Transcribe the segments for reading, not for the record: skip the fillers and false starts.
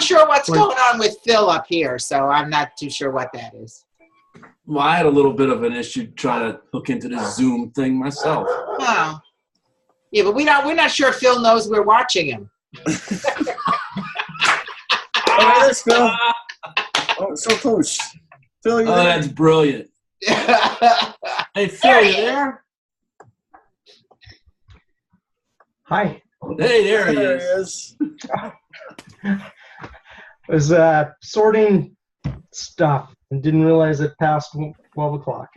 not sure what's going on with Phil up here, so I'm not too sure what that is. Well, I had a little bit of an issue trying to hook into the Zoom thing myself. Oh. Yeah, but we're not sure if Phil knows we're watching him. All right, let's go. Oh, so close. Phil, you there? That's brilliant. Hey, Phil, you there? Hi. Hey, there he There is. he is. I was sorting stuff and didn't realize it passed 12 o'clock.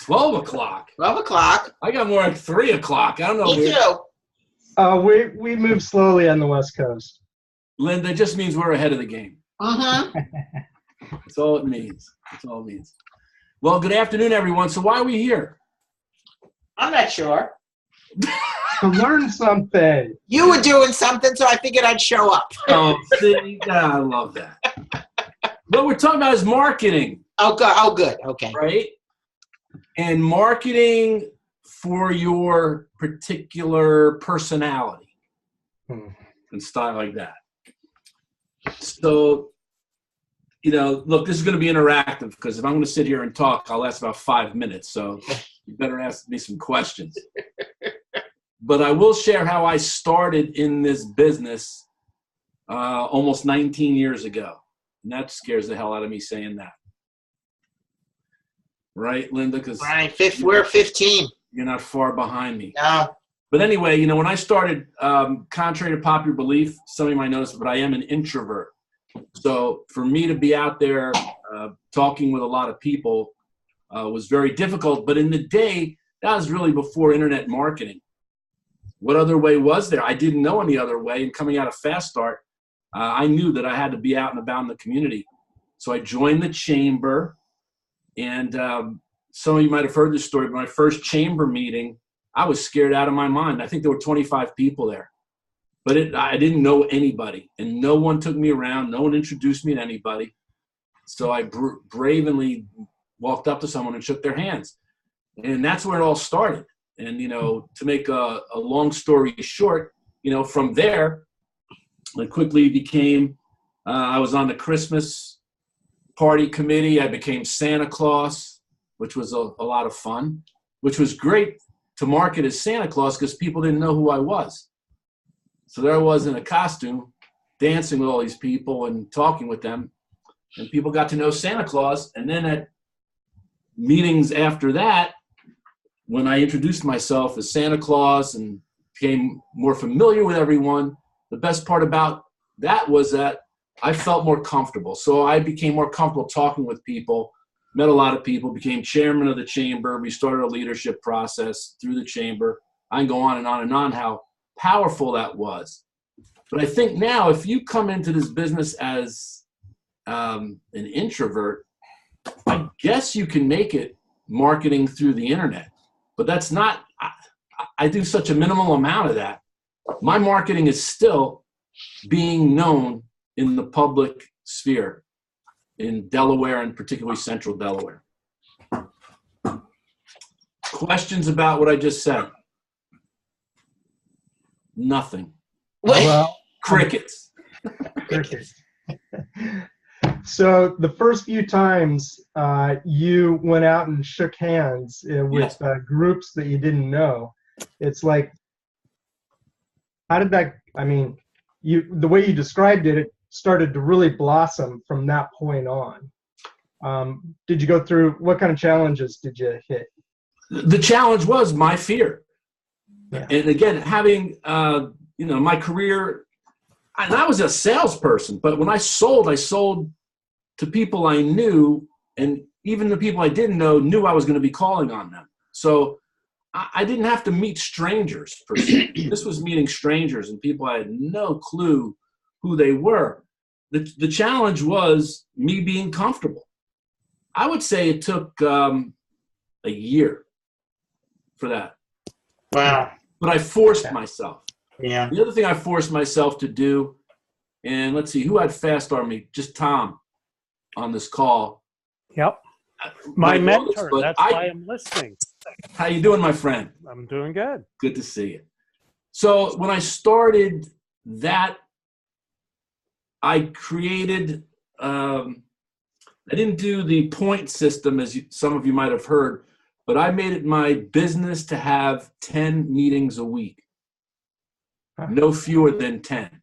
12 o'clock. 12 o'clock. I got more like 3 o'clock. I don't know. Me too. We move slowly on the West Coast. Linda, it just means we're ahead of the game. Mm-hmm. That's all it means. That's all it means. Well, good afternoon, everyone. So why are we here? I'm not sure. To learn something. You were doing something, so I figured I'd show up. Oh, see, I love that. What we're talking about is marketing. Oh, good. Oh, good. Okay. Right? And marketing for your particular personality and style like that. So, look, this is going to be interactive because if I'm going to sit here and talk, I'll last about 5 minutes. So you better ask me some questions. But I will share how I started in this business almost 19 years ago. And that scares the hell out of me saying that. Right, Linda? Because we're 15. You're not far behind me. No. But anyway, when I started, contrary to popular belief, some of you might notice, but I am an introvert. So for me to be out there talking with a lot of people was very difficult. But in the day, that was really before internet marketing. What other way was there? I didn't know any other way. And coming out of Fast Start, I knew that I had to be out and about in the community. So I joined the chamber. And some of you might have heard this story, but my first chamber meeting, I was scared out of my mind. I think there were 25 people there. But I didn't know anybody. And no one took me around. No one introduced me to anybody. So I bravely walked up to someone and shook their hands. And that's where it all started. And, to make a long story short, from there, I quickly became, I was on the Christmas party committee. I became Santa Claus, which was a lot of fun, which was great to market as Santa Claus because people didn't know who I was. So there I was in a costume, dancing with all these people and talking with them. And people got to know Santa Claus. And then at meetings after that, when I introduced myself as Santa Claus and became more familiar with everyone, the best part about that was that I felt more comfortable. So I became more comfortable talking with people, met a lot of people, became chairman of the chamber. We started a leadership process through the chamber. I can go on and on how powerful that was. But I think now if you come into this business as an introvert, I guess you can make it marketing through the internet. But that's not, I do such a minimal amount of that. My marketing is still being known in the public sphere in Delaware and particularly central Delaware. Questions about what I just said? Nothing. Well, Crickets. crickets. So the first few times you went out and shook hands with groups that you didn't know, it's like, how did that, the way you described it, it started to really blossom from that point on. Did you go through, what kind of challenges did you hit? The challenge was my fear. Yeah. And again, having, my career, and I was a salesperson, but when I sold to people I knew, and even the people I didn't know knew I was going to be calling on them. So I didn't have to meet strangers per se. This was meeting strangers and people I had no clue who they were. The challenge was me being comfortable. I would say it took a year for that. Wow. But I forced myself. Yeah. The other thing I forced myself to do, and let's see, who had Fast Start me? Just Tom on this call. Yep. My mentor. That's why I'm listening. How you doing, my friend? I'm doing good. Good to see you. So when I started that I created, I didn't do the point system as some of you might have heard, but I made it my business to have 10 meetings a week, no fewer than 10.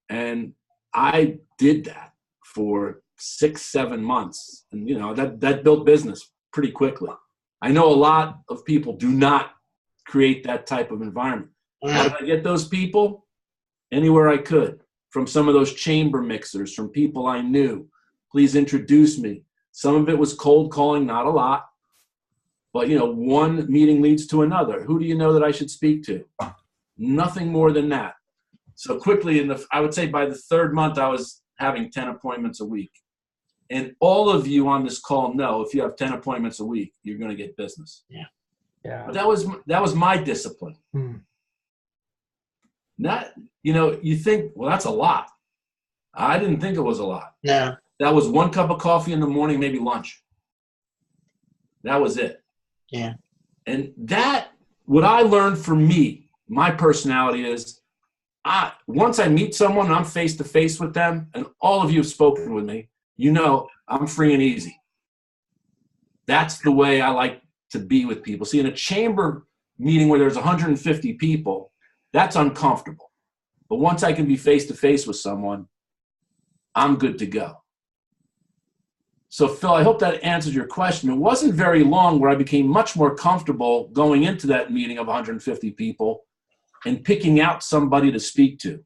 And I did that for 6-7 months. And, that built business pretty quickly. I know a lot of people do not create that type of environment. How did I get those people? Anywhere I could. From some of those chamber mixers, from people I knew. Please introduce me. Some of it was cold calling, not a lot. But, one meeting leads to another. Who do you know that I should speak to? Nothing more than that. So quickly, I would say by the third month, I was having 10 appointments a week. And all of you on this call know if you have 10 appointments a week, you're going to get business. Yeah. But that was my discipline. Not, you think, well, that's a lot. I didn't think it was a lot. No. That was 1 cup of coffee in the morning, maybe lunch. That was it. Yeah. And what I learned for me, my personality is, once I meet someone and I'm face to face with them, and all of you have spoken with me, I'm free and easy. That's the way I like to be with people. See, in a chamber meeting where there's 150 people, that's uncomfortable. But once I can be face to face with someone, I'm good to go. So Phil, I hope that answers your question. It wasn't very long where I became much more comfortable going into that meeting of 150 people and picking out somebody to speak to.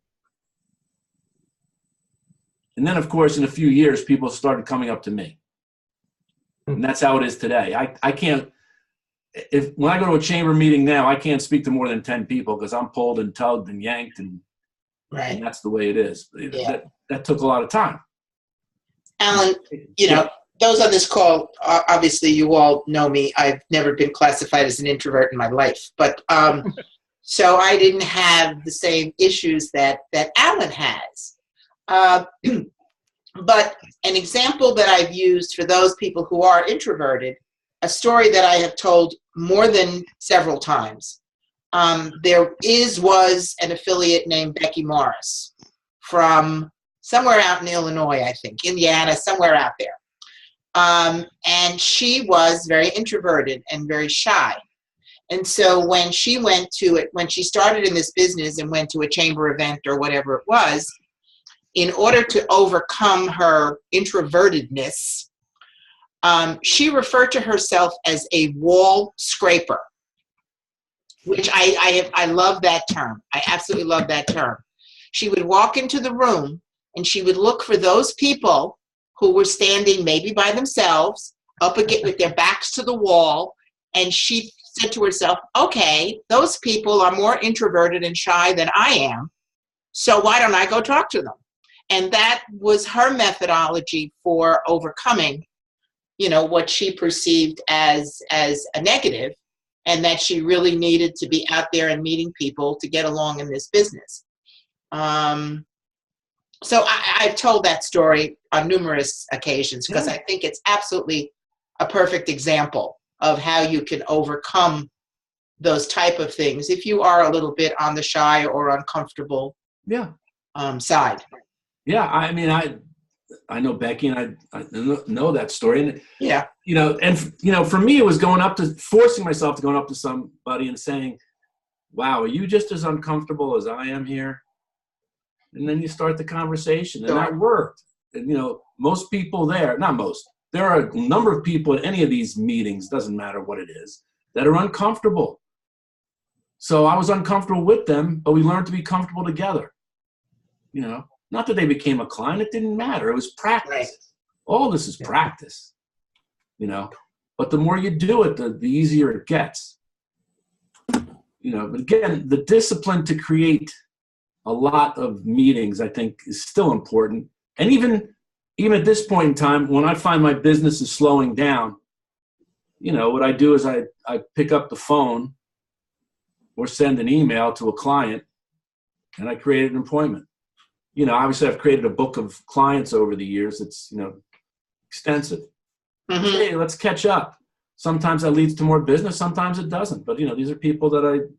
And then, of course, in a few years, people started coming up to me. And that's how it is today. I can't, when I go to a chamber meeting now, I can't speak to more than 10 people because I'm pulled and tugged and yanked, and that's the way it is. That took a lot of time. Alan, those on this call, obviously you all know me. I've never been classified as an introvert in my life. But so I didn't have the same issues that Alan has. But an example that I've used for those people who are introverted, a story that I have told more than several times. There was an affiliate named Becky Morris from somewhere out in Illinois, I think, Indiana, somewhere out there. And she was very introverted and very shy. And so when she started in this business and went to a chamber event or whatever it was, in order to overcome her introvertedness, she referred to herself as a wall scraper, which I love that term. I absolutely love that term. She would walk into the room and she would look for those people who were standing maybe by themselves up again with their backs to the wall. And she said to herself, okay, those people are more introverted and shy than I am. So why don't I go talk to them? And that was her methodology for overcoming, what she perceived as a negative, and that she really needed to be out there and meeting people to get along in this business. So I've told that story on numerous occasions because I think it's absolutely a perfect example of how you can overcome those type of things if you are a little bit on the shy or uncomfortable side. Yeah, I mean, I know Becky, and I know that story, and for me, it was forcing myself to going up to somebody and saying, "Wow, are you just as uncomfortable as I am here?" And then you start the conversation, and that worked. And most people there, not most, there are a number of people at any of these meetings, doesn't matter what it is, that are uncomfortable. So I was uncomfortable with them, but we learned to be comfortable together. Not that they became a client, it didn't matter. It was practice. Right. All this is practice, but the more you do it, the easier it gets. But again, the discipline to create a lot of meetings, I think, is still important. And even at this point in time, when I find my business is slowing down, what I do is I pick up the phone or send an email to a client, and I create an appointment. Obviously I've created a book of clients over the years. It's, extensive. Mm-hmm. Hey, let's catch up. Sometimes that leads to more business. Sometimes it doesn't. But, these are people that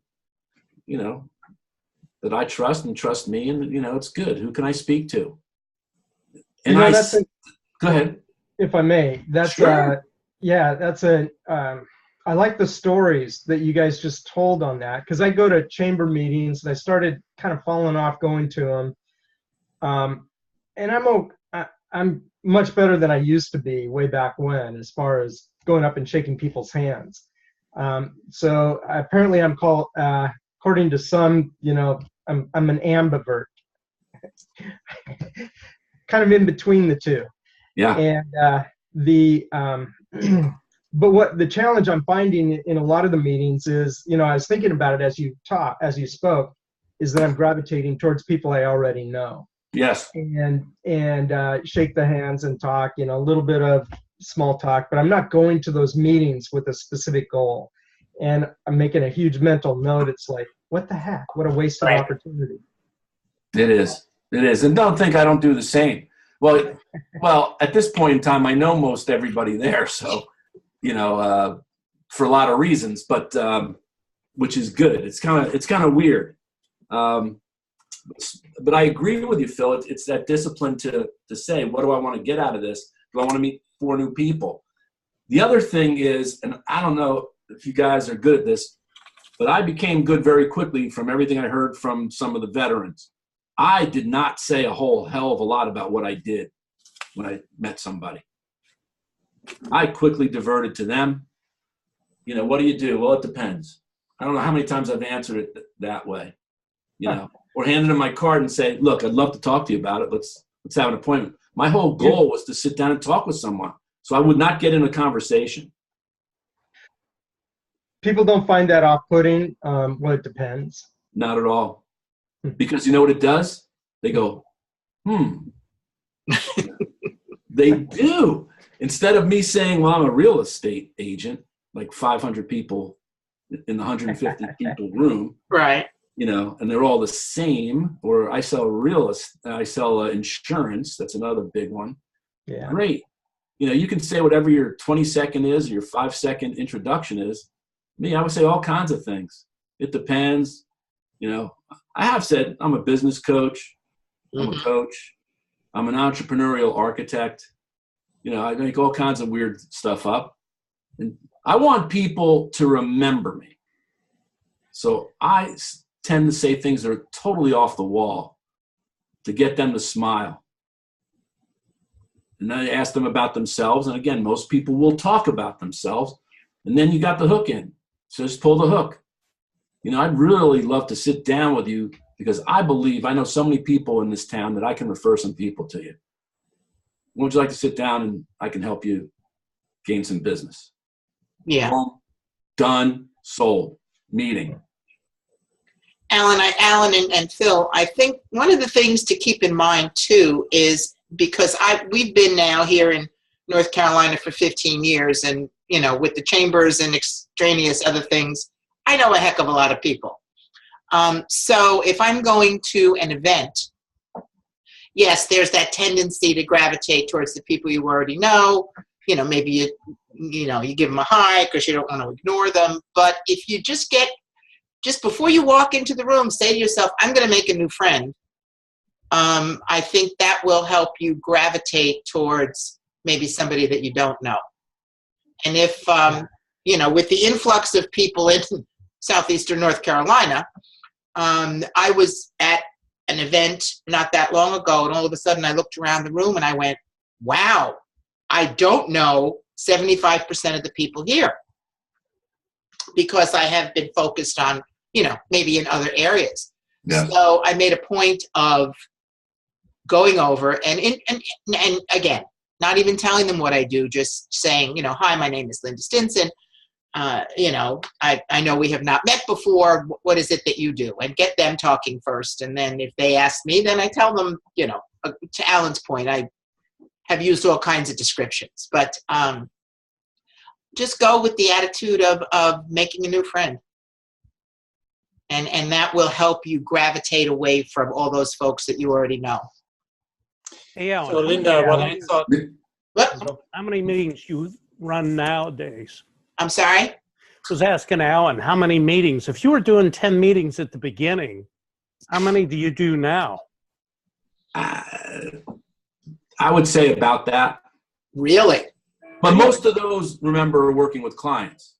that I trust and trust me. And, it's good. Who can I speak to? And go ahead. If I may, that's Sure. I like the stories that you guys just told on that, because I go to chamber meetings and I started kind of falling off going to them. And I'm much better than I used to be way back when, as far as going up and shaking people's hands. So apparently I'm called, according to some, I'm an ambivert, kind of in between the two. Yeah. And but what the challenge I'm finding in a lot of the meetings is, I was thinking about it as you spoke, is that I'm gravitating towards people I already know. Yes. And shake the hands and talk, a little bit of small talk, but I'm not going to those meetings with a specific goal. And I'm making a huge mental note. It's like, what the heck? What a wasted opportunity. It is. And don't think I don't do the same. Well, at this point in time, I know most everybody there. So, for a lot of reasons, but which is good. It's kind of weird. But I agree with you, Phil. It's that discipline to say, what do I want to get out of this? Do I want to meet 4 new people? The other thing is, and I don't know if you guys are good at this, but I became good very quickly from everything I heard from some of the veterans. I did not say a whole hell of a lot about what I did when I met somebody. I quickly diverted to them. What do you do? Well, it depends. I don't know how many times I've answered it that way, or handed them my card and say, look, I'd love to talk to you about it. Let's have an appointment. My whole goal was to sit down and talk with someone. So I would not get in a conversation. People don't find that off-putting. Well, it depends. Not at all. Because you know what it does? They go, They do. Instead of me saying, well, I'm a real estate agent, like 500 people in the 150 people room. Right. And they're all the same, or I sell insurance. That's another big one. Yeah. Great. You can say whatever your 20-second is, or your 5-second introduction is. Me, I would say all kinds of things. It depends. I have said I'm a business coach. I'm a coach. I'm an entrepreneurial architect. I make all kinds of weird stuff up. And I want people to remember me. So I tend to say things that are totally off the wall to get them to smile. And then I ask them about themselves. And again, most people will talk about themselves. And then you got the hook in. So just pull the hook. I'd really love to sit down with you, because I know so many people in this town that I can refer some people to you. Would you like to sit down and I can help you gain some business? Yeah. Boom, done, sold, meeting. Alan and Phil, I think one of the things to keep in mind too is, because we've been now here in North Carolina for 15 years, and with the chambers and extraneous other things, I know a heck of a lot of people. So if I'm going to an event, yes, there's that tendency to gravitate towards the people you already know. Maybe you give them a hi because you don't want to ignore them. But if you just before you walk into the room, say to yourself, I'm going to make a new friend. I think that will help you gravitate towards maybe somebody that you don't know. And if, with the influx of people in southeastern North Carolina, I was at an event not that long ago, and all of a sudden I looked around the room and I went, wow, I don't know 75% of the people here, because I have been focused on, maybe in other areas. Yeah. So I made a point of going over and again, not even telling them what I do, just saying, hi, my name is Linda Stinson. I know we have not met before. What is it that you do? And get them talking first. And then if they ask me, then I tell them, to Alan's point, I have used all kinds of descriptions, but just go with the attitude of making a new friend. And that will help you gravitate away from all those folks that you already know. Hey, Alan, so Linda, what I thought. How many meetings you run nowadays? I'm sorry? I was asking Alan, how many meetings? If you were doing 10 meetings at the beginning, how many do you do now? I would say about that. Really? But most of those, remember, are working with clients.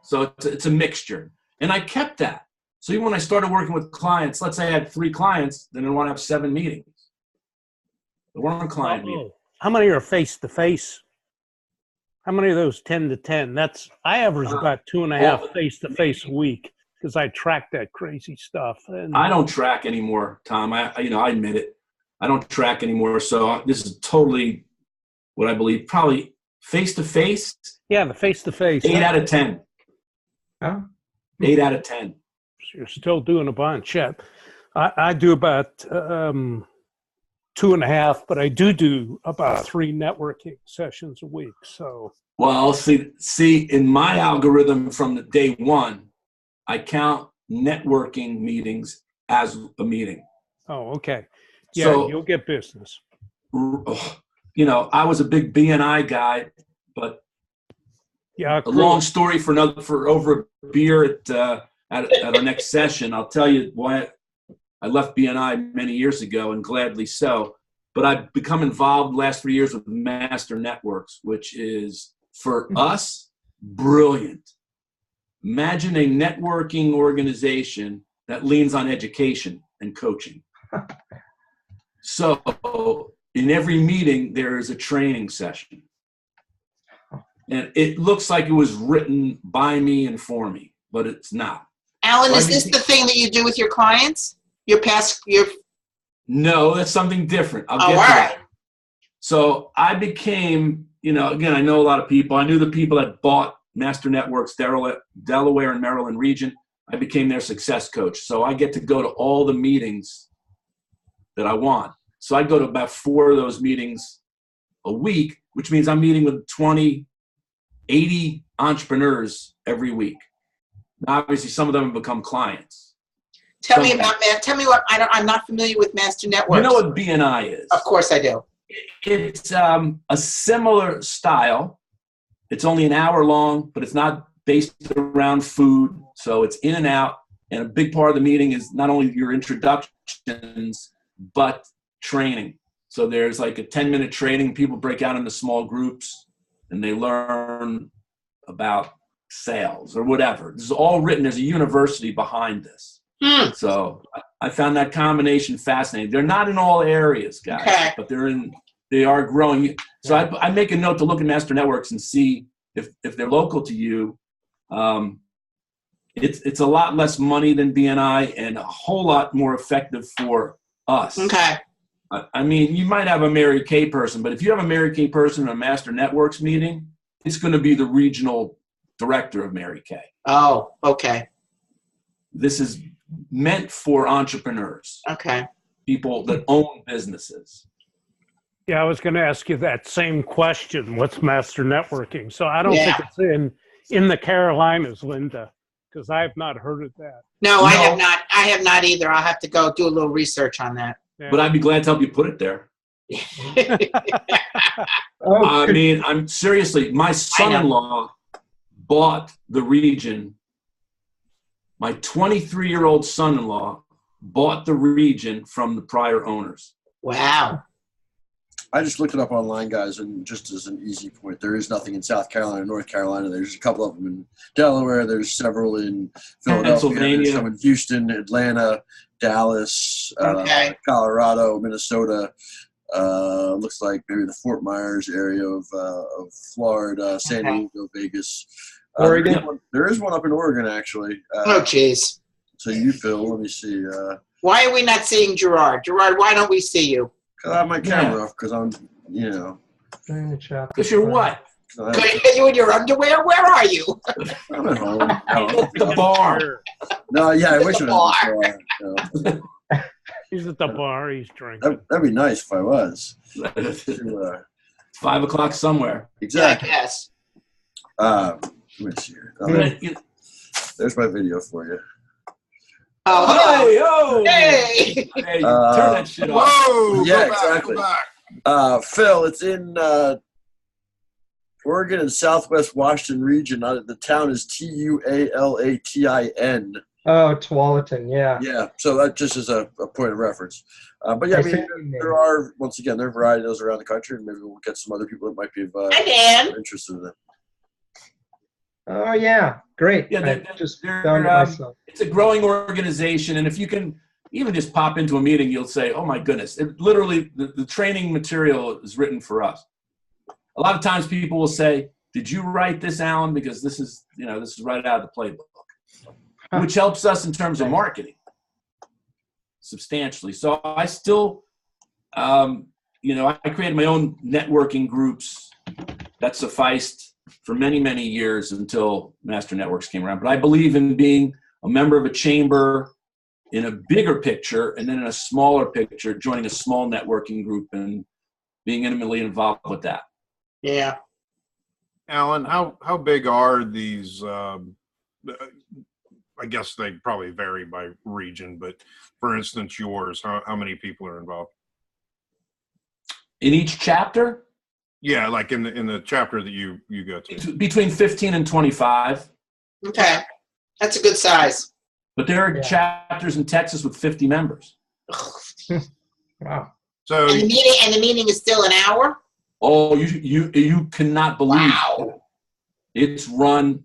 So it's a mixture. And I kept that. So even when I started working with clients, let's say I had 3 clients, then I want to have 7 meetings. There weren't client meetings. How many are face-to-face? How many of those 10 to 10? I average about 2.5 face-to-face a week because I track that crazy stuff. And I don't track anymore, Tom. I admit it. I don't track anymore. So this is totally what I believe. Probably face-to-face. Yeah, the face-to-face. 8 out of 10. Oh. 8 out of 10. You're still doing a bunch. Yeah. I do about 2.5, but I do about 3 networking sessions a week. So, well, see, in my algorithm from the day one, I count networking meetings as a meeting. oh, okay. Yeah, So, you'll get business. I was a big BNI guy, but Yeah, a long story for over a beer at our next session. I'll tell you why I left BNI many years ago, and gladly so. But I've become involved the last 3 years with Master Networks, which is, for us, brilliant. Imagine a networking organization that leans on education and coaching. So in every meeting, there is a training session. And it looks like it was written by me and for me, but it's not. Alan, is this the thing that you do with your clients? No, that's something different. I'll get to all that. right. So I became, again, I know a lot of people. I knew the people that bought Master Networks, Delaware and Maryland region. I became their success coach. So I get to go to all the meetings that I want. So I go to about 4 of those meetings a week, which means I'm meeting with 20, 80 entrepreneurs every week. Now, obviously, some of them have become clients. Tell me what, I'm not familiar with Master Networks. You know what BNI is? Of course I do. It's a similar style. It's only an hour long, but it's not based around food. So it's in and out. And a big part of the meeting is not only your introductions, but training. So there's like a 10-minute training. People break out into small groups and they learn about sales or whatever. This is all written. There's a university behind this. So I found that combination fascinating. They're not in all areas, guys, Okay. but they are growing. So I make a note to look at Master Networks and see if they're local to you. It's a lot less money than BNI and a whole lot more effective for us. Okay. I mean, you might have a Mary Kay person, but if you have a Mary Kay person in a Master Networks meeting, it's going to be the regional director of Mary Kay. Oh, okay. This is meant for entrepreneurs, Okay. people that own businesses. Yeah, I was going to ask you that same question. What's Master Networking? So I don't think it's in the Carolinas, Linda, because I have not heard of that. No, I have not. I have not either. I'll have to go do a little research on that. Yeah. But I'd be glad to help you put it there. I mean, I'm seriously, my son-in-law bought the region. My 23-year-old son-in-law bought the region from the prior owners. Wow. I just looked it up online, guys, and just as an easy point, there is nothing in South Carolina, North Carolina. There's a couple of them in Delaware. There's several in Philadelphia. Pennsylvania. There's some in Houston, Atlanta, Dallas, Colorado, Minnesota. Looks like maybe the Fort Myers area of Florida, San Diego, Vegas. Oregon? There is one up in Oregon, actually. Oh, jeez. So you, Phil, let me see. Why are we not seeing Gerard? Gerard, why don't we see you? Because I have my camera off because I'm, In the chat. Because you're what? Are you in your underwear? Where are you? I'm at home. At the bar. No, yeah, I wish I was at the bar. He's at the bar. He's drinking. That'd be nice if I was. 5 o'clock somewhere. Exactly. Yes. Let me see here. There's my video for you. Oh, Hey, hey. Hey, turn that shit off. Whoa! Yeah, Go back, exactly. Go back. Phil, it's in Oregon and Southwest Washington region. The town is Tualatin. Oh, Tualatin, yeah. Yeah, so that just is a point of reference. But yeah, I mean, there are, once again, there are varieties around the country, and maybe we'll get some other people that might be Hi, Dan. interested in it. Oh, yeah, great. Yeah, I just found it myself. it's a growing organization, and if you can even just pop into a meeting, you'll say, "Oh my goodness!" It literally, the training material is written for us. A lot of times, people will say, "Did you write this, Alan?" Because this is right out of the playbook, which helps us in terms of marketing substantially. So I still, I created my own networking groups that sufficed for many, many years until Master Networks came around. But I believe in being a member of a chamber in a bigger picture, and then in a smaller picture, joining a small networking group and being intimately involved with that. Yeah. Alan, how big are these? I guess they probably vary by region, but for instance, yours, how many people are involved? In each chapter? Yeah, like in the chapter that you go to. Between 15 and 25. Okay. That's a good size. But there are chapters in Texas with 50 members. Wow. So And the meeting is still an hour? Oh, you cannot believe Wow. it's run.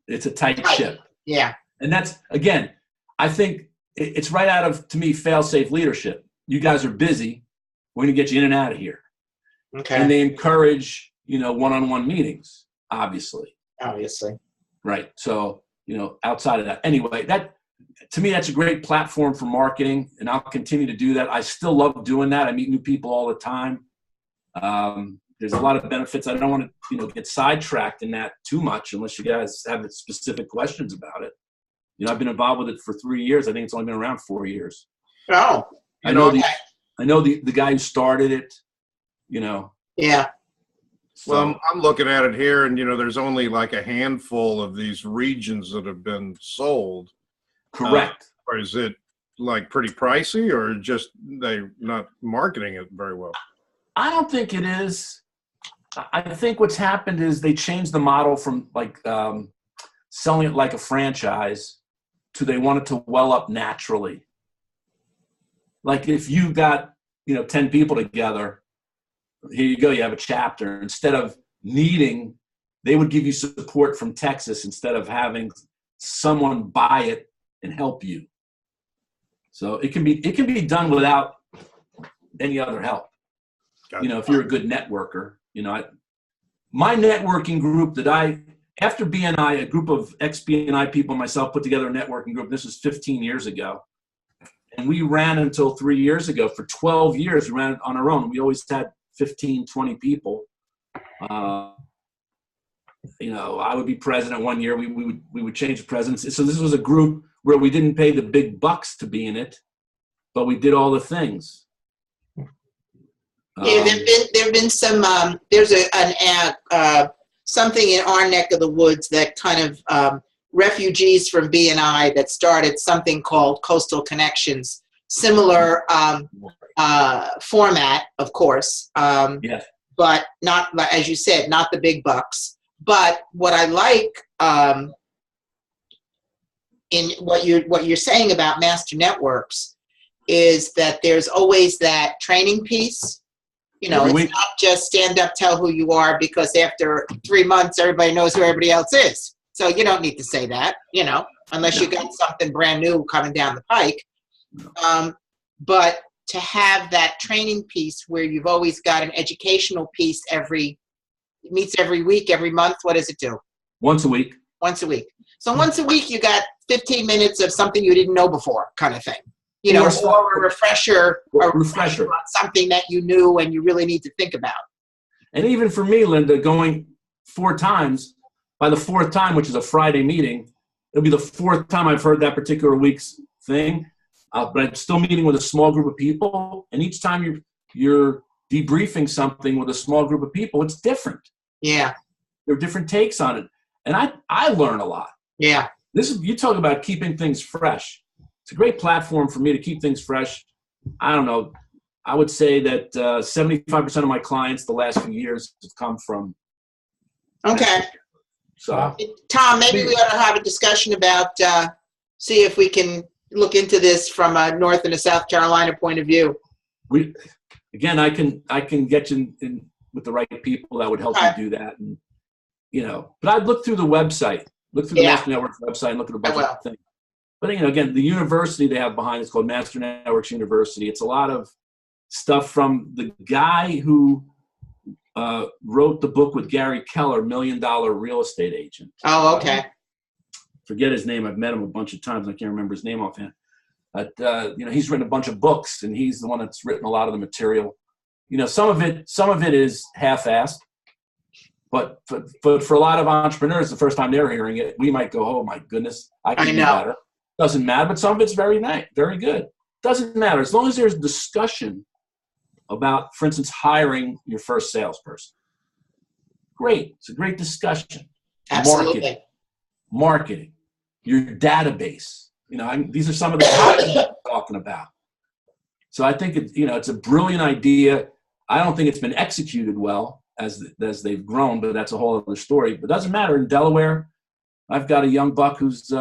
It's a tight ship. Yeah. And that's, again, I think it's right out of, to me, fail-safe leadership. You guys are busy. We're going to get you in and out of here. Okay. And they encourage, one-on-one meetings, obviously. Obviously. Right. So, outside of that. Anyway, to me, that's a great platform for marketing, and I'll continue to do that. I still love doing that. I meet new people all the time. There's a lot of benefits. I don't want to, get sidetracked in that too much unless you guys have specific questions about it. I've been involved with it for 3 years. I think it's only been around 4 years. Oh. I know the guy who started it, Yeah. So, well, I'm looking at it here, and there's only like a handful of these regions that have been sold. correct. Or is it like pretty pricey, or just they not marketing it very well? I don't think it is. I think what's happened is they changed the model from selling it like a franchise to they want it to well up naturally. Like if you got 10 people together, here you go, you have a chapter. Instead of needing, they would give you support from Texas instead of having someone buy it and help you. So it can be done without any other help. Gotcha. If you're a good networker, my networking group that after BNI, a group of ex-BNI people and myself put together a networking group. This was 15 years ago. And we ran until 3 years ago. For 12 years, we ran it on our own. We always had 15, 20 people. I would be president one year. We would change the presidency. So this was a group where we didn't pay the big bucks to be in it, but we did all the things. Yeah, there've been some. There's something in our neck of the woods that kind of refugees from BNI that started something called Coastal Connections. Similar format, of course. Yes. But not, as you said, not the big bucks. But what I like in what you're saying about Master Networks is that there's always that training piece. It's not just stand up, tell who you are, because after 3 months, everybody knows who everybody else is. So you don't need to say that, unless you got something brand new coming down the pike. But to have that training piece where you've always got an educational piece meets every week, every month. What does it do? Once a week. Once a week. So once a week, you got 15 minutes of something you didn't know before, kind of thing. Or a refresher on something that you knew and you really need to think about. And even for me, Linda, going 4 times, by the 4th time, which is a Friday meeting, it'll be the 4th time I've heard that particular week's thing. But I'm still meeting with a small group of people, and each time you're debriefing something with a small group of people, it's different. Yeah. There are different takes on it. And I learn a lot. Yeah. You talk about keeping things fresh. It's a great platform for me to keep things fresh. I don't know. I would say that 75% of my clients the last few years have come from. Okay. So, Tom, maybe we ought to have a discussion about see if we can look into this from a North and a South Carolina point of view. Again, I can get you in with the right people that would help you do that, and but I'd look through the website, look through the Master Networks website, and look at a bunch of things. But again, the university they have behind it's called Master Networks University. It's a lot of stuff from the guy who wrote the book with Gary Keller, $1 Million Real Estate Agent. Oh, okay. Forget his name. I've met him a bunch of times. I can't remember his name offhand. But he's written a bunch of books, and he's the one that's written a lot of the material. Some of it is half-assed, but for a lot of entrepreneurs, the first time they're hearing it, we might go, "Oh my goodness, I can do better." Doesn't matter, but some of it's very nice, very good. Doesn't matter as long as there's discussion about, for instance, hiring your first salesperson. Great, it's a great discussion. Absolutely. Marketing, your database. These are some of the topics I'm talking about. So I think it's a brilliant idea. I don't think it's been executed well as they've grown, but that's a whole other story. But it doesn't matter. In Delaware, I've got a young buck who's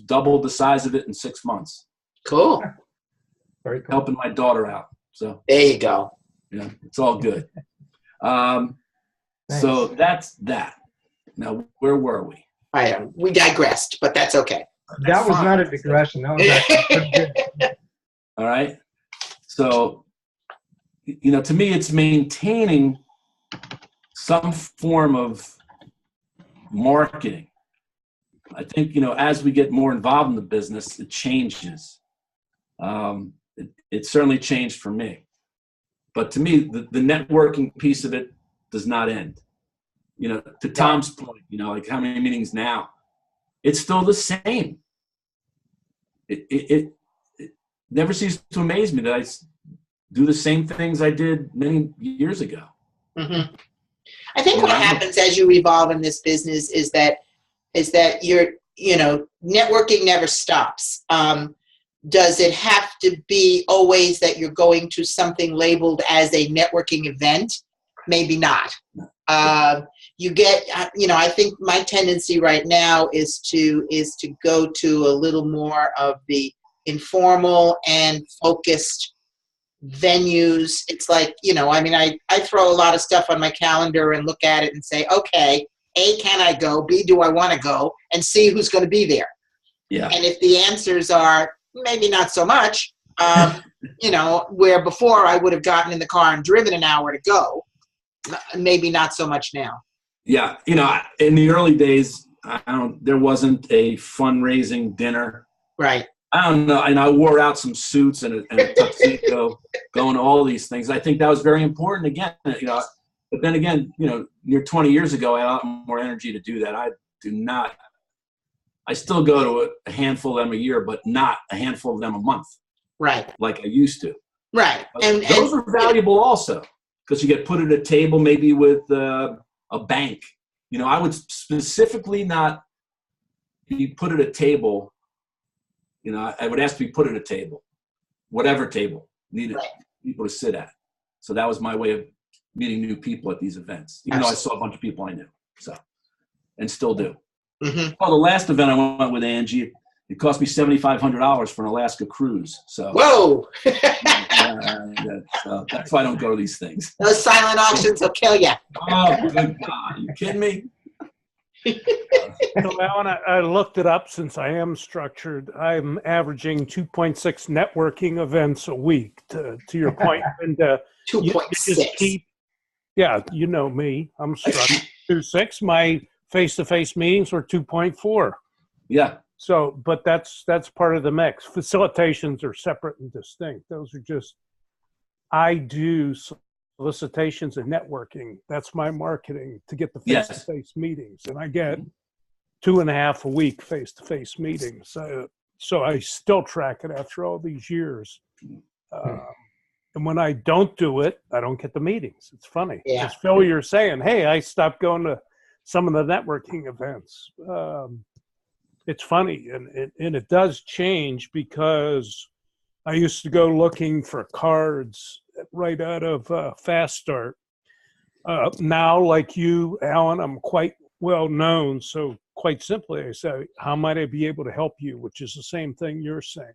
doubled the size of it in 6 months. Cool. Very cool. Helping my daughter out. So there you go. Yeah, it's all good. So that's that. Now, where were we? We digressed, but that's okay. That was not a digression. That was actually pretty good. All right. So, to me, it's maintaining some form of marketing. I think, as we get more involved in the business, it changes. It certainly changed for me. But to me, the networking piece of it does not end. To Tom's point, like how many meetings now? It's still the same. It never ceases to amaze me that I do the same things I did many years ago. Mm-hmm. I think what happens as you evolve in this business is that you're, networking never stops. Does it have to be always that you're going to something labeled as a networking event? Maybe not. You get, I think my tendency right now is to go to a little more of the informal and focused venues. It's like, I throw a lot of stuff on my calendar and look at it and say, okay, A, can I go? B, do I want to go? And C, who's going to be there? Yeah. And if the answers are maybe not so much, where before I would have gotten in the car and driven an hour to go, maybe not so much now. Yeah. In the early days, there wasn't a fundraising dinner. Right. I don't know. And I wore out some suits and a tuxedo going to all these things. I think that was very important again, but then again, near 20 years ago, I had a lot more energy to do that. I still go to a handful of them a year, but not a handful of them a month. Right. Like I used to. Right. And those are valuable also because you get put at a table maybe with a bank. I would specifically not be put at a table. I would ask to be put at a table, whatever table needed people to sit at. So that was my way of meeting new people at these events, even though I saw a bunch of people I knew, and still do. Mm-hmm. Well, the last event I went with Angie, it cost me $7,500 for an Alaska cruise. So whoa! That's why I don't go to these things. Those silent auctions will kill you. Oh, good God! You kidding me? Alan, I looked it up. Since I am structured, I'm averaging 2.6 networking events a week. To your point, and 2.6. Yeah, you know me. I'm structured. 2.6. My face-to-face meetings were 2.4. Yeah. So, but that's part of the mix. Facilitations are separate and distinct. Those are just, I do solicitations and networking. That's my marketing to get the face-to-face meetings. And I get 2.5 a week face-to-face meetings. So I still track it after all these years. And when I don't do it, I don't get the meetings. It's funny. Yeah. As Phil, you're saying, hey, I stopped going to some of the networking events. It's funny, and it does change because I used to go looking for cards right out of Fast Start. Now, like you, Alan, I'm quite well known. So quite simply, I say, how might I be able to help you? Which is the same thing you're saying.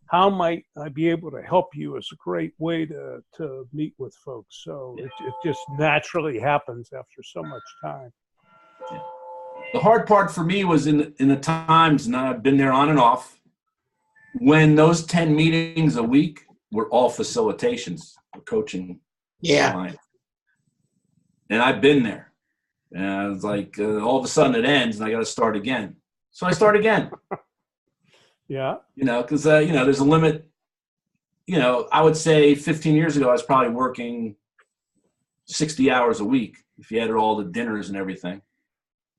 How might I be able to help you is a great way to meet with folks. So it just naturally happens after so much time. The hard part for me was in the times, and I've been there on and off, when those 10 meetings a week were all facilitations or coaching clients. And I've been there. And it's like all of a sudden it ends and I got to start again. So I start again. Yeah. Because, there's a limit. I would say 15 years ago, I was probably working 60 hours a week if you added all the dinners and everything.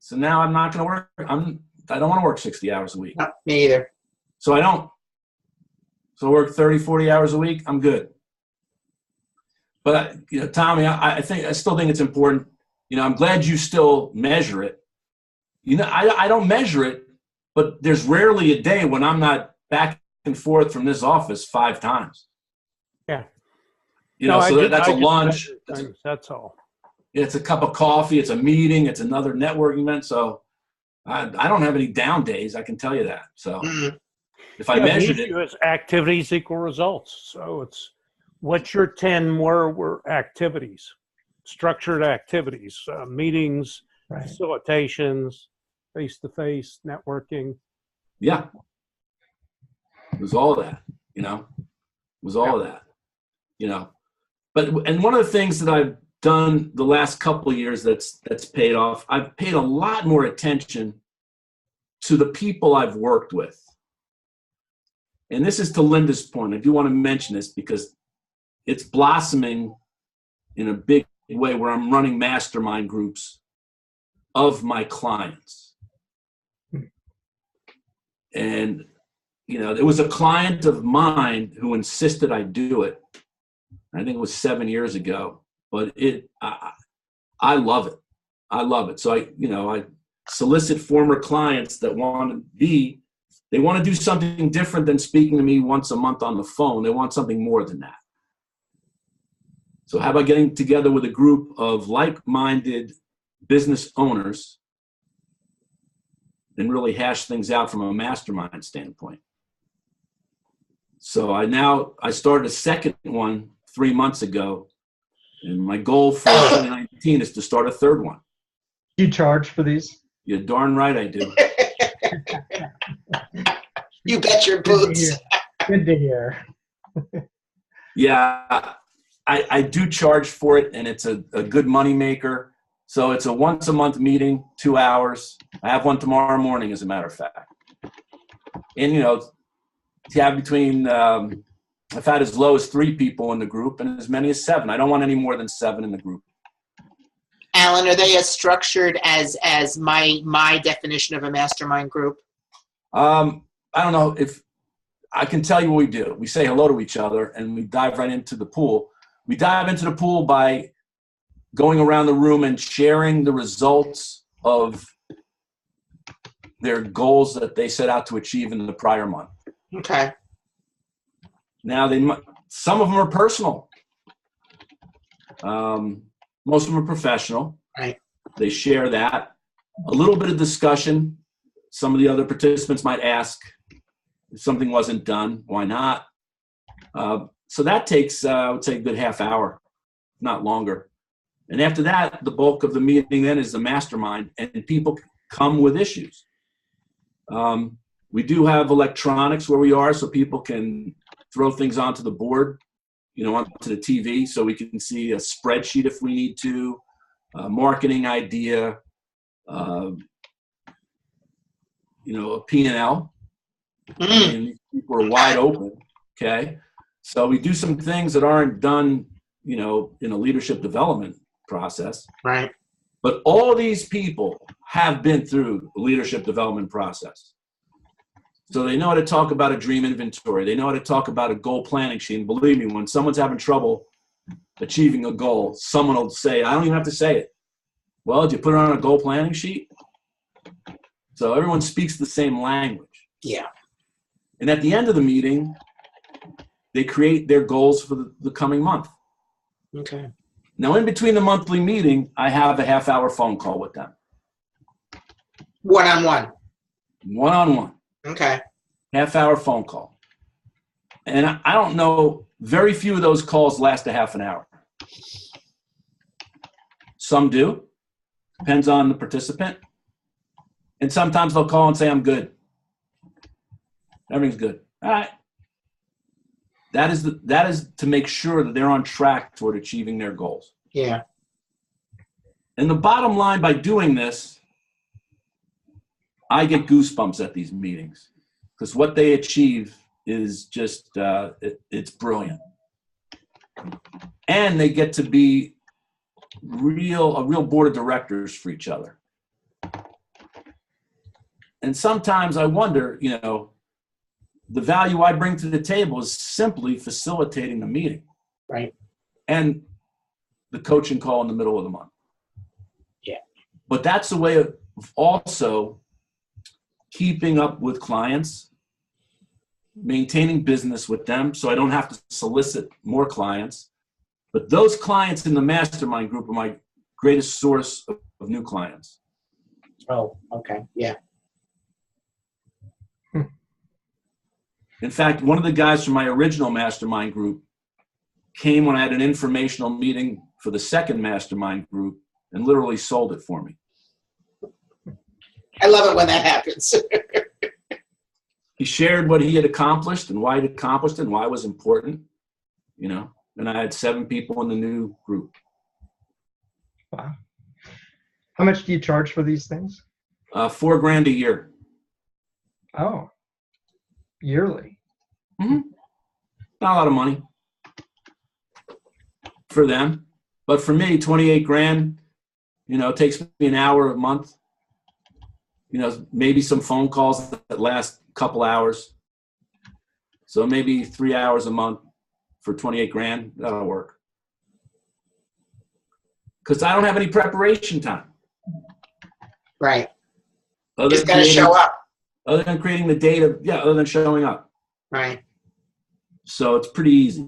So now I'm not going to work. I don't want to work 60 hours a week. Not me either. So I don't. So I work 30, 40 hours a week. I'm good. But, Tommy, I still think it's important. I'm glad you still measure it. I don't measure it, but there's rarely a day when I'm not back and forth from this office 5 times. Yeah. That's a lunch. That's all. It's a cup of coffee. It's a meeting. It's another networking event. So I don't have any down days. I can tell you that. So if I measured it, as activities equal results. So it's what your 10 were activities, structured activities, meetings, facilitations, face-to-face networking. Yeah. It was all of that, It was all of that, But one of the things that I've done the last couple of years that's paid off, I've paid a lot more attention to the people I've worked with. And this is to Linda's point. I do want to mention this because it's blossoming in a big way where I'm running mastermind groups of my clients. And, there was a client of mine who insisted I do it. I think it was 7 years ago, but I love it. I love it. So I solicit former clients that they want to do something different than speaking to me once a month on the phone. They want something more than that. So how about getting together with a group of like-minded business owners and really hash things out from a mastermind standpoint? So I started a second one 3 months ago, and my goal for 2019 is to start a third one. You charge for these? You're darn right I do. You bet your boots. Good to hear. Yeah, I do charge for it, and it's a good money maker. So it's a once a month meeting, 2 hours. I have one tomorrow morning, as a matter of fact. And, to have between, I've had as low as 3 people in the group and as many as 7. I don't want any more than 7 in the group. Alan, are they as structured as my definition of a mastermind group? I don't know if I can tell you what we do. We say hello to each other and we dive right into the pool. We dive into the pool by going around the room and sharing the results of their goals that they set out to achieve in the prior month. Okay. Now, some of them are personal. Most of them are professional. Right. They share that. A little bit of discussion. Some of the other participants might ask if something wasn't done, why not? So that takes, I would say, a good half hour, not longer. And after that, the bulk of the meeting then is the mastermind, and people come with issues. We do have electronics where we are, so people can throw things onto the board, onto the TV, so we can see a spreadsheet if we need to, a marketing idea, a P&L. And these people are wide open, okay? So we do some things that aren't done, in a leadership development process. Right. But all these people have been through the leadership development process. So they know how to talk about a dream inventory. They know how to talk about a goal planning sheet. And believe me, when someone's having trouble achieving a goal, someone will say, I don't even have to say it. Well, did you put it on a goal planning sheet? So everyone speaks the same language. Yeah. And at the end of the meeting, they create their goals for the coming month. Okay. Now, in between the monthly meeting, I have a half-hour phone call with them. One-on-one. One-on-one. Okay. Half-hour phone call. And I don't know, very few of those calls last a half an hour. Some do. Depends on the participant. And sometimes they'll call and say, I'm good. Everything's good. All right. That is to make sure that they're on track toward achieving their goals. Yeah. And the bottom line, by doing this, I get goosebumps at these meetings because what they achieve is just, it's brilliant. And they get to be a real board of directors for each other. And sometimes I wonder, the value I bring to the table is simply facilitating the meeting. Right. And the coaching call in the middle of the month. Yeah. But that's a way of also keeping up with clients, maintaining business with them so I don't have to solicit more clients. But those clients in the mastermind group are my greatest source of new clients. Oh, okay. Yeah. In fact, one of the guys from my original mastermind group came when I had an informational meeting for the second mastermind group and literally sold it for me. I love it when that happens. He shared what he had accomplished and why he'd accomplished it and why it was important, and I had 7 people in the new group. Wow. How much do you charge for these things? $4,000 a year. Oh, yearly. Mm-hmm. Not a lot of money for them, but for me, $28,000. It takes me an hour a month. Maybe some phone calls that last a couple hours. So maybe 3 hours a month for $28,000. That'll work. Because I don't have any preparation time. Right. You just got to show up. Other than creating the data, other than showing up. Right. So it's pretty easy.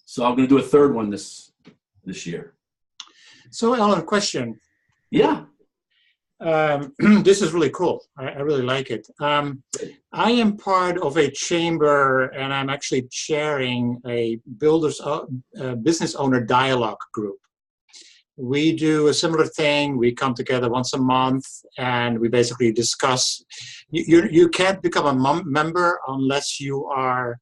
So I'm going to do a third one this year. So, Alan, question. Yeah. This is really cool. I really like it. I am part of a chamber, and I'm actually chairing a business owner dialogue group. We do a similar thing. We come together once a month, and we basically discuss. You can't become a member unless you are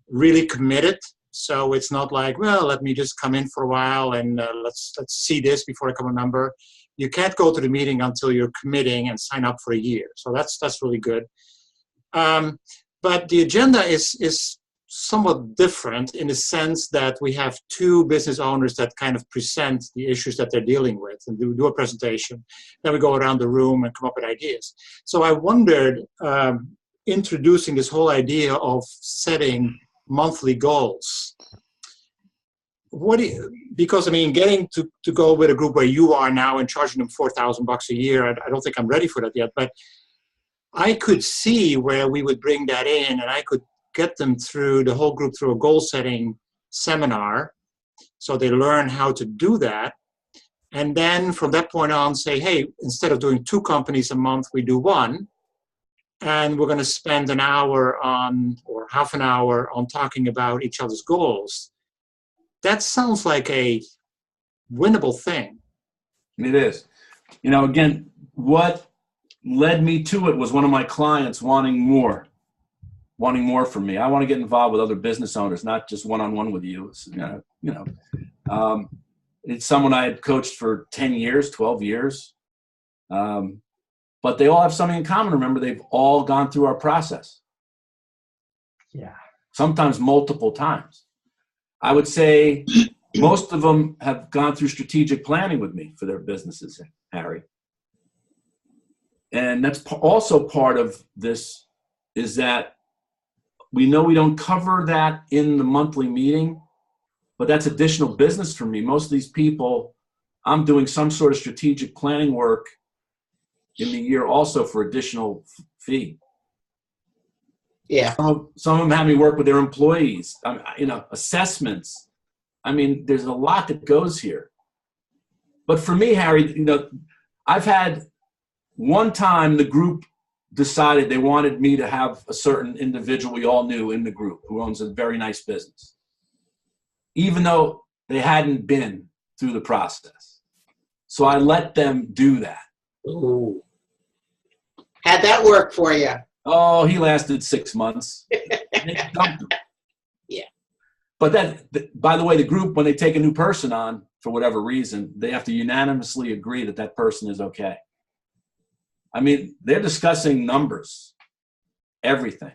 really committed. So it's not like, well, let me just come in for a while and let's see this before I become a member. You can't go to the meeting until you're committing and sign up for a year. So that's really good. But the agenda is somewhat different in the sense that we have 2 business owners that kind of present the issues that they're dealing with and do a presentation. Then we go around the room and come up with ideas. So I wondered, introducing this whole idea of setting monthly goals. Because getting to go with a group where you are now and charging them $4,000 a year, I don't think I'm ready for that yet, but I could see where we would bring that in and I could get them through the whole group through a goal setting seminar. So they learn how to do that. And then from that point on say, hey, instead of doing 2 companies a month, we do 1. And we're going to spend an hour or half an hour on talking about each other's goals. That sounds like a winnable thing. It is. Again, what led me to it was one of my clients wanting more from me. I want to get involved with other business owners, not just one-on-one with you. It's someone I had coached for 10 years, 12 years. But they all have something in common. Remember, they've all gone through our process. Yeah. Sometimes multiple times. I would say most of them have gone through strategic planning with me for their businesses, Harry. And that's also part of this is that we know we don't cover that in the monthly meeting, but that's additional business for me. Most of these people, I'm doing some sort of strategic planning work in the year also for additional fee. Yeah. Some of them have me work with their employees, assessments. There's a lot that goes here. But for me, Harry, I've had one time the group decided they wanted me to have a certain individual we all knew in the group who owns a very nice business, even though they hadn't been through the process. So I let them do that. Ooh. How'd that work for you? Oh, he lasted 6 months. They dumped him. Yeah. But by the way, the group, when they take a new person on, for whatever reason, they have to unanimously agree that that person is okay. I mean, they're discussing numbers, everything.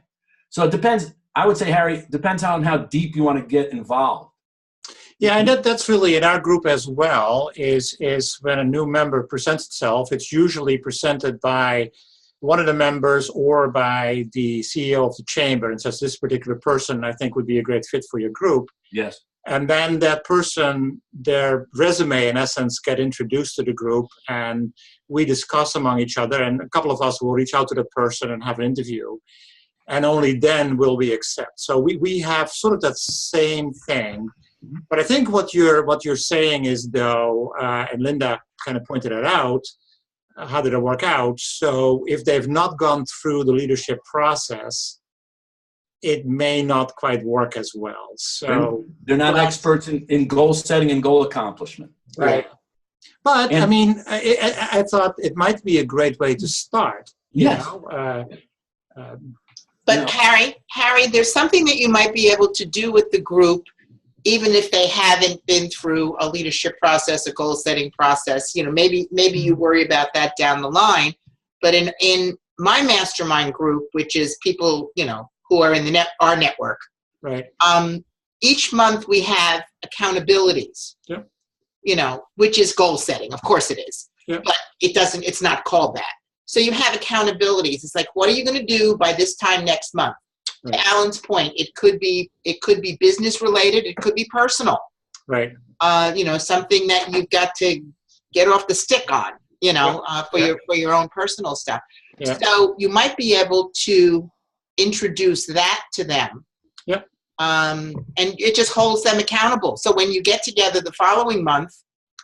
So it depends. I would say, Harry, depends on how deep you want to get involved. Yeah, and that's really in our group as well, is when a new member presents itself, it's usually presented by one of the members or by the CEO of the chamber and says, this particular person I think would be a great fit for your group. Yes. And then that person, their resume in essence, get introduced to the group, and we discuss among each other, and a couple of us will reach out to the person and have an interview, and only then will we accept. So we have sort of that same thing. But I think what you're saying is, though, and Linda kind of pointed it out, how did it work out? So if they've not gone through the leadership process, it may not quite work as well. So they're not experts in goal setting and goal accomplishment. Right. But I mean, I thought it might be a great way to start. Yes. But Harry, there's something that you might be able to do with the group, even if they haven't been through a leadership process, a goal setting process. You know, maybe you worry about that down the line. But in my mastermind group, which is people, you know, who are in our network, right? Each month we have accountabilities. Yeah. You know, which is goal setting. Of course it is. Yeah. But it's not called that. So you have accountabilities. It's like, what are you going to do by this time next month? Right. To Alan's point, it could be business related. It could be personal. Right. You know, something that you've got to get off the stick on, you know, for your own personal stuff. Yeah. So you might be able to introduce that to them. Yeah. And it just holds them accountable. So when you get together the following month,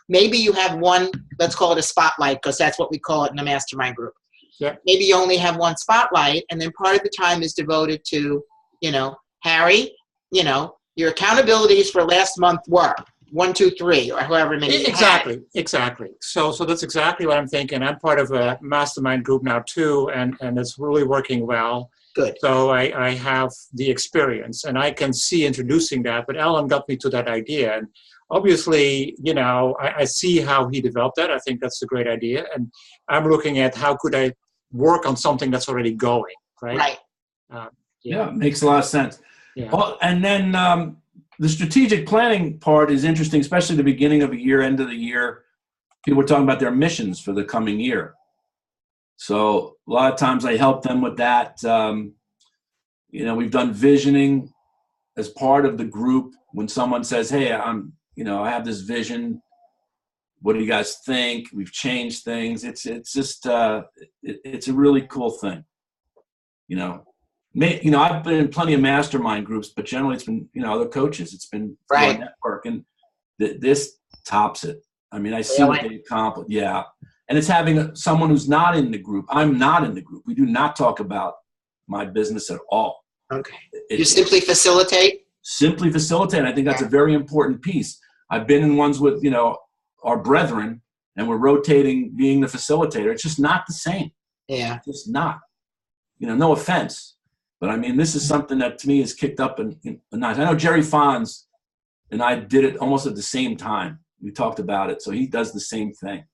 maybe you have one, let's call it a spotlight, because that's what we call it in the mastermind group. Yeah. Maybe you only have one spotlight, and then part of the time is devoted to, you know, Harry, you know, your accountabilities for last month were 1, 2, 3, or however many. Exactly. So that's exactly what I'm thinking. I'm part of a mastermind group now too, and it's really working well. Good. So I have the experience, and I can see introducing that. But Alan got me to that idea, and obviously, you know, I see how he developed that. I think that's a great idea, and I'm looking at how could I work on something that's already going, right? Right. Yeah, it makes a lot of sense. Yeah. Well, and then the strategic planning part is interesting, especially the beginning of a year, end of the year. People are talking about their missions for the coming year. So a lot of times I help them with that. You know, we've done visioning as part of the group. When someone says, hey, I have this vision. What do you guys think? We've changed things. It's just, it's a really cool thing. You know, I've been in plenty of mastermind groups, but generally it's been, you know, other coaches. It's been right. Network, and this tops it. I mean, I see what they accomplish. Yeah. And it's having someone who's not in the group. I'm not in the group. We do not talk about my business at all. Okay. You simply facilitate? Simply facilitate. I think that's a very important piece. I've been in ones with, you know, our brethren, and we're rotating being the facilitator. It's just not the same. Yeah. It's just not. You know, no offense. But I mean, this is something that to me is kicked up a notch. I know Jerry Fonz and I did it almost at the same time. We talked about it. So he does the same thing.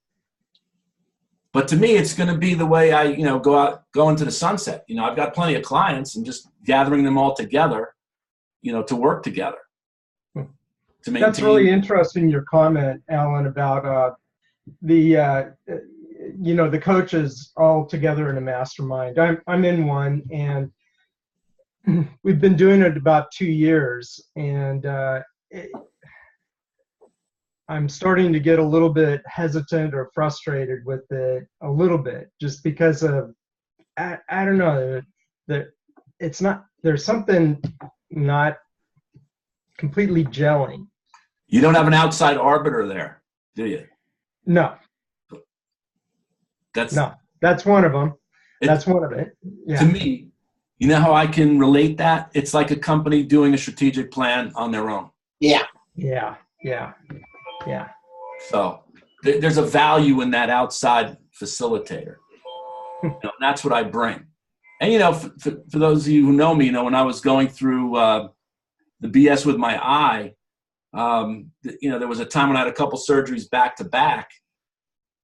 But to me, it's going to be the way I, you know, go into the sunset. You know, I've got plenty of clients, and just gathering them all together, you know, to work together. To maintain. That's really interesting, your comment, Alan, about the coaches all together in a mastermind. I'm in one, and we've been doing it about 2 years, and I'm starting to get a little bit hesitant or frustrated with it a little bit, just because of, I don't know, that it's not, there's something not completely gelling. You don't have an outside arbiter there, do you? No. That's no. That's one of them. It- That's one of it. Yeah. To me, you know how I can relate that? It's like a company doing a strategic plan on their own. Yeah. Yeah. Yeah. Yeah. So there's a value in that outside facilitator. You know, and that's what I bring. And, you know, for those of you who know me, you know, when I was going through the BS with my eye, you know, there was a time when I had a couple surgeries back to back,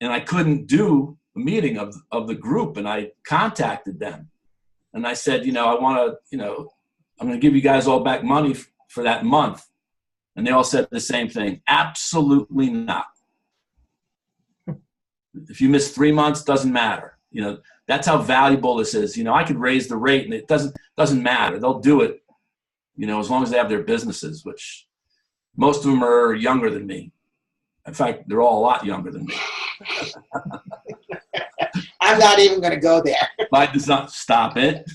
and I couldn't do a meeting of the group, and I contacted them. And I said, you know, I want to, you know, I'm going to give you guys all back money for that month. And they all said the same thing. Absolutely not. If you miss 3 months, doesn't matter. You know, that's how valuable this is. You know, I could raise the rate and it doesn't matter. They'll do it, you know, as long as they have their businesses, which most of them are younger than me. In fact, they're all a lot younger than me. I'm not even going to go there. By design, stop it.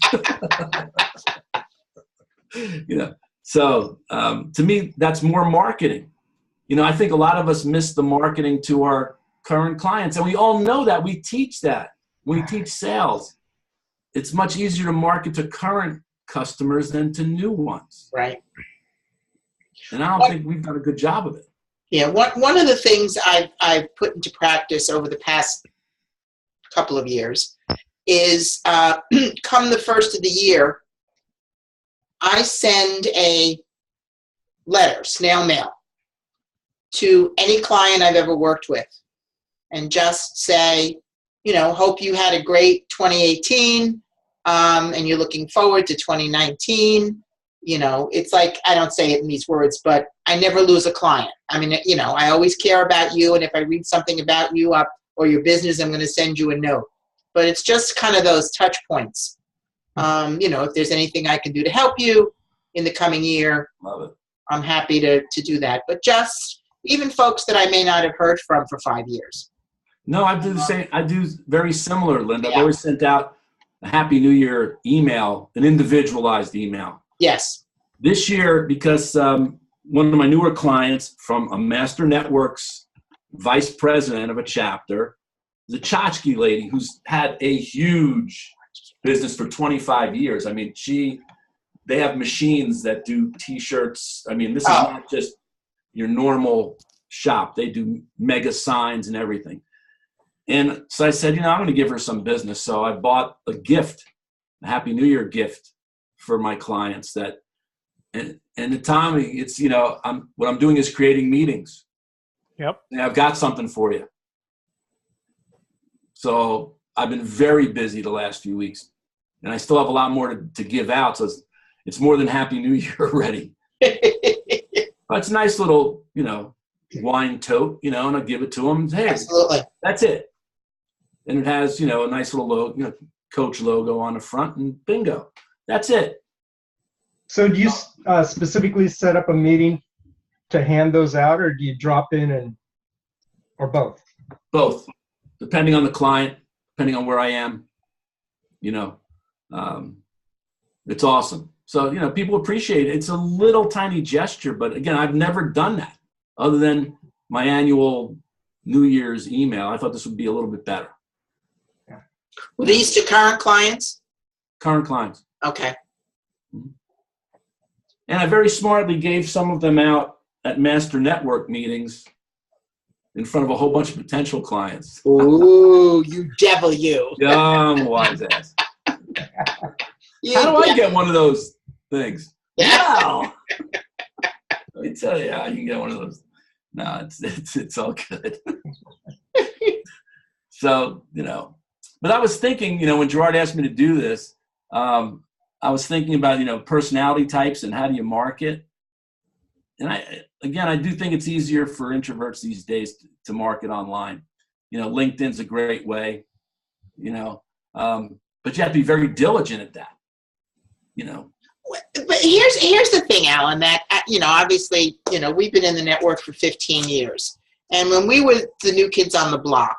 You know, so to me, that's more marketing. You know, I think a lot of us miss the marketing to our current clients, and we all know that. We teach that. We teach sales. It's much easier to market to current customers than to new ones. Right. And I don't think we've done a good job of it. Yeah. One of the things I've put into practice over the past couple of years is come the first of the year, I send a letter, snail mail, to any client I've ever worked with and just say, you know, hope you had a great 2018 and you're looking forward to 2019. You know, it's like, I don't say it in these words, but I never lose a client. I mean, you know, I always care about you. And if I read something about you or your business, I'm going to send you a note. But it's just kind of those touch points. You know, if there's anything I can do to help you in the coming year, Love it. I'm happy to do that. But just even folks that I may not have heard from for 5 years. No, I do the same. I do very similar, Linda. I've Yeah. always sent out a Happy New Year email, an individualized email. Yes. This year, because one of my newer clients from a Master Networks vice president of a chapter is a tchotchke lady who's had a huge business for 25 years. I mean, they have machines that do T-shirts. I mean, this is not just your normal shop. They do mega signs and everything. And so I said, you know, I'm going to give her some business. So I bought a gift, a Happy New Year gift for my clients and to Tommy, it's, you know, what I'm doing is creating meetings. Yep. And I've got something for you. So I've been very busy the last few weeks and I still have a lot more to give out. So it's more than Happy New Year already. But it's a nice little, you know, wine tote, you know, and I give it to them. Hey, Absolutely. that's it. And it has, you know, a nice little logo, you know, Coach logo on the front, and bingo, that's it. So do you specifically set up a meeting to hand those out, or do you drop in or both? Both, depending on the client, depending on where I am, you know, it's awesome. So, you know, people appreciate it. It's a little tiny gesture, but again, I've never done that other than my annual New Year's email. I thought this would be a little bit better. Were these to current clients? Current clients. Okay. And I very smartly gave some of them out at Master Network meetings in front of a whole bunch of potential clients. Ooh, you devil, you. Young wise ass. You How do I devil. get one of those things? Yeah. Wow. Let me tell you how you can get one of those. No, it's all good. So, you know, but I was thinking, you know, when Gerard asked me to do this, I was thinking about, you know, personality types and how do you market. And I do think it's easier for introverts these days to market online. You know, LinkedIn's a great way, you know, but you have to be very diligent at that, you know. But here's the thing, Alan, that, you know, obviously, you know, we've been in the network for 15 years. And when we were the new kids on the block,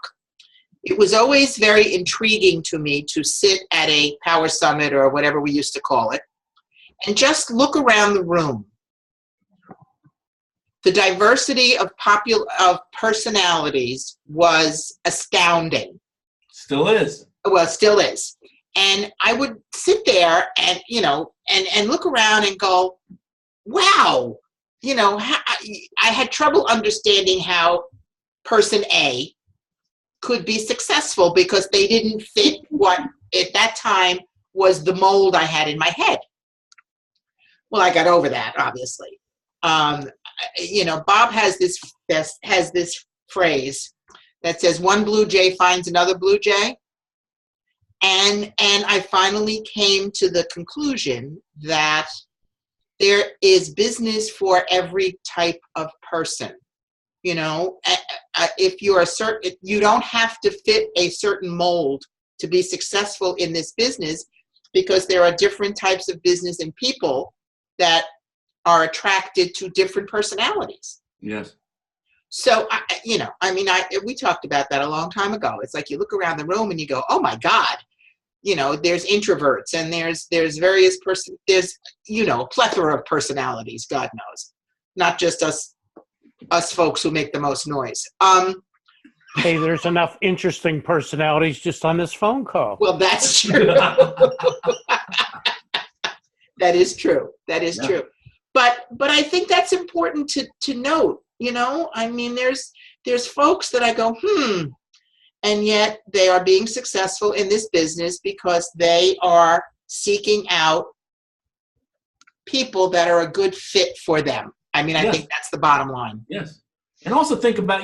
it was always very intriguing to me to sit at a power summit or whatever we used to call it and just look around the room. The diversity of personalities was astounding. Still is. Well, it still is. And I would sit there and, and look around and go, wow, I had trouble understanding how person A could be successful because they didn't fit what at that time was the mold I had in my head. Well, I got over that, obviously. Bob has this phrase that says, one blue jay finds another blue jay. And I finally came to the conclusion that there is business for every type of person. If you're you don't have to fit a certain mold to be successful in this business, because there are different types of business and people that are attracted to different personalities. Yes. So, we talked about that a long time ago. It's like you look around the room and you go, oh my God, there's introverts and there's various there's, a plethora of personalities, God knows, not just us folks who make the most noise. Hey, there's enough interesting personalities just on this phone call. Well, that's true. That is true. That is true. But I think that's important to note. There's folks that I go, and yet they are being successful in this business because they are seeking out people that are a good fit for them. I think that's the bottom line. Yes. And also think about,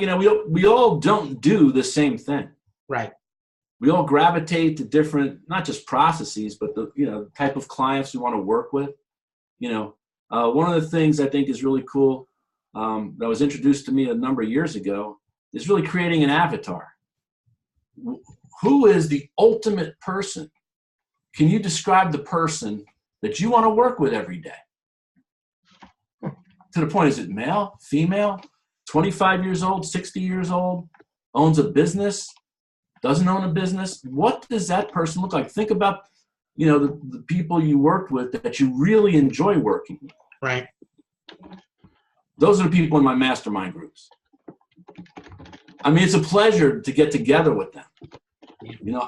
we all don't do the same thing. Right. We all gravitate to different, not just processes, but the type of clients we want to work with. One of the things I think is really cool that was introduced to me a number of years ago is really creating an avatar. Who is the ultimate person? Can you describe the person that you want to work with every day? To the point, is it male, female, 25 years old, 60 years old, owns a business, doesn't own a business? What does that person look like? Think about, the people you worked with that you really enjoy working with. Right. Those are the people in my mastermind groups. It's a pleasure to get together with them.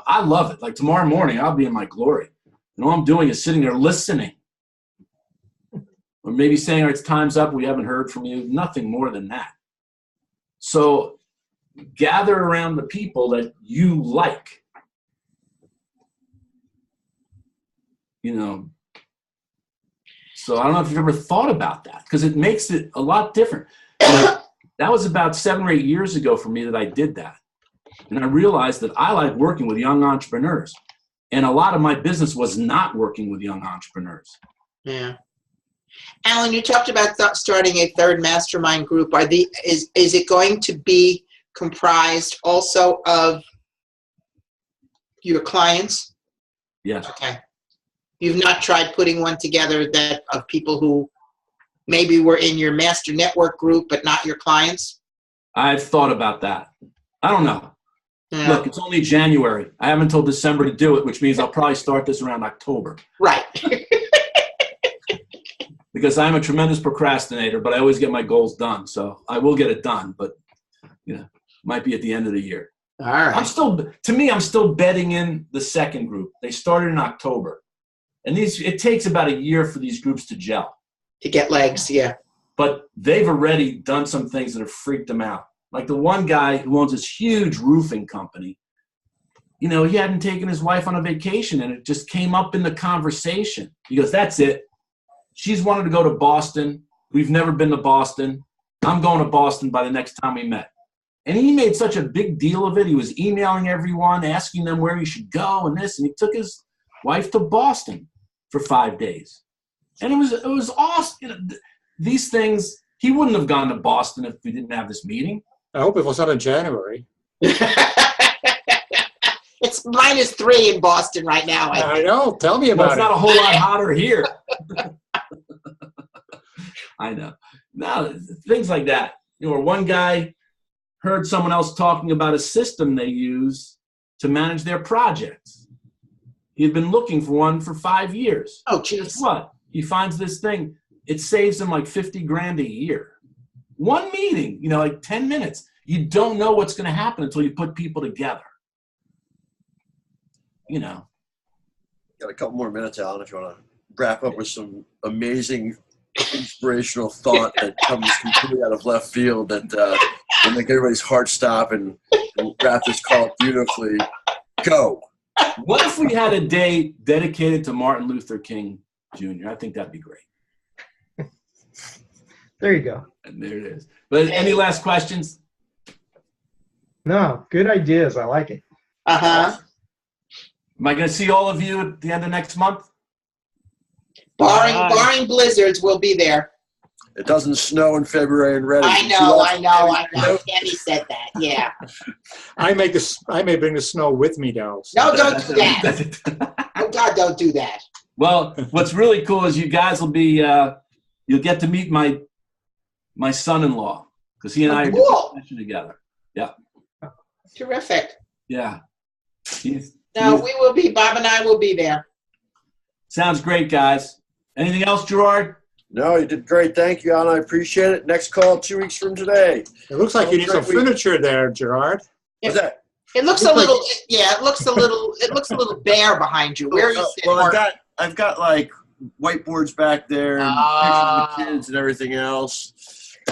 I love it. Like tomorrow morning, I'll be in my glory. And all I'm doing is sitting there listening. Or maybe saying, all right, it's time's up, we haven't heard from you. Nothing more than that. So gather around the people that you like. So I don't know if you've ever thought about that, because it makes it a lot different. That was about 7 or 8 years ago for me that I did that. And I realized that I like working with young entrepreneurs. And a lot of my business was not working with young entrepreneurs. Yeah. Alan, you talked about starting a third mastermind group. Is it going to be comprised also of your clients? Yes. Okay. You've not tried putting one together of people who maybe were in your master network group, but not your clients? I've thought about that. I don't know. Yeah. Look, it's only January. I have until December to do it, which means I'll probably start this around October. Right. Because I'm a tremendous procrastinator, but I always get my goals done. So I will get it done, but might be at the end of the year. All right. I'm still bedding in the second group. They started in October. And it takes about a year for these groups to gel. To get legs, yeah. But they've already done some things that have freaked them out. Like the one guy who owns this huge roofing company, he hadn't taken his wife on a vacation, and it just came up in the conversation. He goes, that's it. She's wanted to go to Boston. We've never been to Boston. I'm going to Boston by the next time we met. And he made such a big deal of it. He was emailing everyone, asking them where he should go and this. And he took his wife to Boston for 5 days. And it was awesome. These things, he wouldn't have gone to Boston if we didn't have this meeting. I hope it was not in January. It's -3 in Boston right now. I know. Tell me about it. It's not a whole lot hotter here. I know. No, things like that. Or one guy heard someone else talking about a system they use to manage their projects. He had been looking for one for 5 years. Oh, geez. Guess what? He finds this thing. It saves him like $50,000 a year. One meeting, like 10 minutes. You don't know what's going to happen until you put people together. you know. Got a couple more minutes, Alan, if you want to wrap up with some amazing inspirational thought that comes completely out of left field that will make everybody's heart stop and wrap this call up beautifully. Go. What if we had a day dedicated to Martin Luther King Jr.? I think that'd be great. There you go. And there it is. But any last questions? No, good ideas. I like it. Uh-huh. Am I going to see all of you at the end of next month? Barring blizzards, we'll be there. It doesn't snow in February in Reading. I know. Tammy said that. Yeah. I may bring the snow with me, though. No, don't do that. Oh God, don't do that. Well, what's really cool is you guys will be, you'll get to meet my son-in-law because he and I are Cool. doing together. Yeah. Terrific. Yeah. No, we will be. Bob and I will be there. Sounds great, guys. Anything else, Gerard? No, you did great. Thank you, Alan. I appreciate it. Next call 2 weeks from today. It looks like you need some furniture there, Gerard. What's that? It looks a little. Yeah, it looks a little bare behind you. Where are you sitting? Well, I've got like whiteboards back there and pictures of the kids and everything else.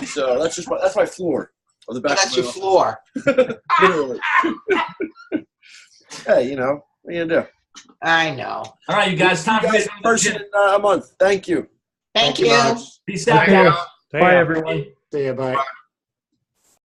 So that's my floor. On the back That's of your floor. Literally. Hey, you know, what are you gonna do? I know. All right, you guys. Time for in person in a month. Thank you. Thank you. much. Peace out, Okay. guys. Bye, everyone. See you. Bye.